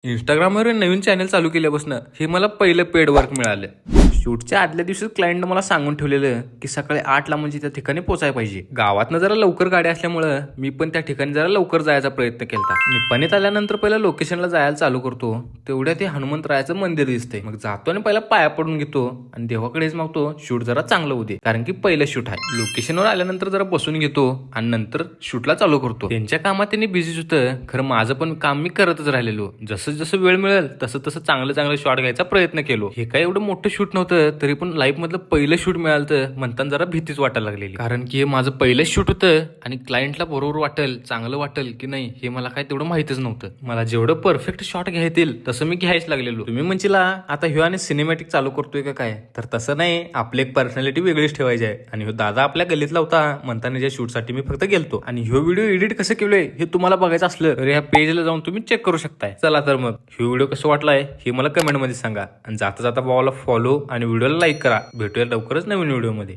इंस्टाग्रामवर नवीन चॅनल चालू केल्यापासून हे मला पहिलं पेड वर्क मिळालं. शूटच्या आदल्या दिवशी क्लायंटनं मला सांगून ठेवलेलं की सकाळी 8ला म्हणजे त्या ठिकाणी पोचायला पाहिजे. गावातनं जरा लवकर गाडी असल्यामुळं मी पण त्या ठिकाणी जरा लवकर जायचा प्रयत्न केला. निपाणीत आल्यानंतर पहिला लोकेशनला जायला चालू करतो. तेवढ्या ते हनुमंतरायाचं मंदिर दिसतंय. मग जातो आणि पहिला पाया पडून घेतो आणि देवाकडेच मागतो शूट जरा चांगलं होते, कारण की पहिलं शूट आहे. लोकेशनवर आल्यानंतर जरा बसून घेतो आणि नंतर शूटला चालू करतो. त्यांच्या कामात त्यांनी बिझीच होतं, खरं माझं पण काम मी करतच राहिलेलो. जसं जसं वेळ मिळेल तसं तसं चांगलं शॉट घ्यायचा प्रयत्न केलो. हे काय एवढं मोठं शूट नव्हतं, तरी पण लाईफ मधलं पहिलं शूट मिळालं तर म्हणताना जरा भीतीच वाटायला लागलेली, कारण की हे माझं पहिलं शूट होतं आणि क्लायंटला बरोबर वाटेल, चांगलं वाटेल की नाही हे मला काय तेवढं माहितच नव्हतं. मला जेवढं परफेक्ट शॉट घ्यायतील तसं मी घ्यायच लागलेलो. तुम्ही म्हणशीला आता ह्यो आणि सिनेमॅटिक चालू करतोय का काय, तर तसं नाही. आपली एक पर्सनॅलिटी वेगळीच ठेवायची आहे. आणि ह्यो दादा आपल्या गल्लीतला होता म्हणताना ज्या शूटसाठी मी फक्त गेलतो. आणि ह्यो व्हिडिओ एडिट कसं केलंय हे तुम्हाला बघायचं असलं तर ह्या पेजला जाऊन तुम्ही चेक करू शकताय. चला तर मग ह्यो व्हिडिओ कसं वाटलाय हे मला कमेंटमध्ये सांगा आणि जाता जाता भावाला फॉलो आणि व्हिडिओला लाईक करा. भेटूया लवकरच नवीन व्हिडिओमध्ये.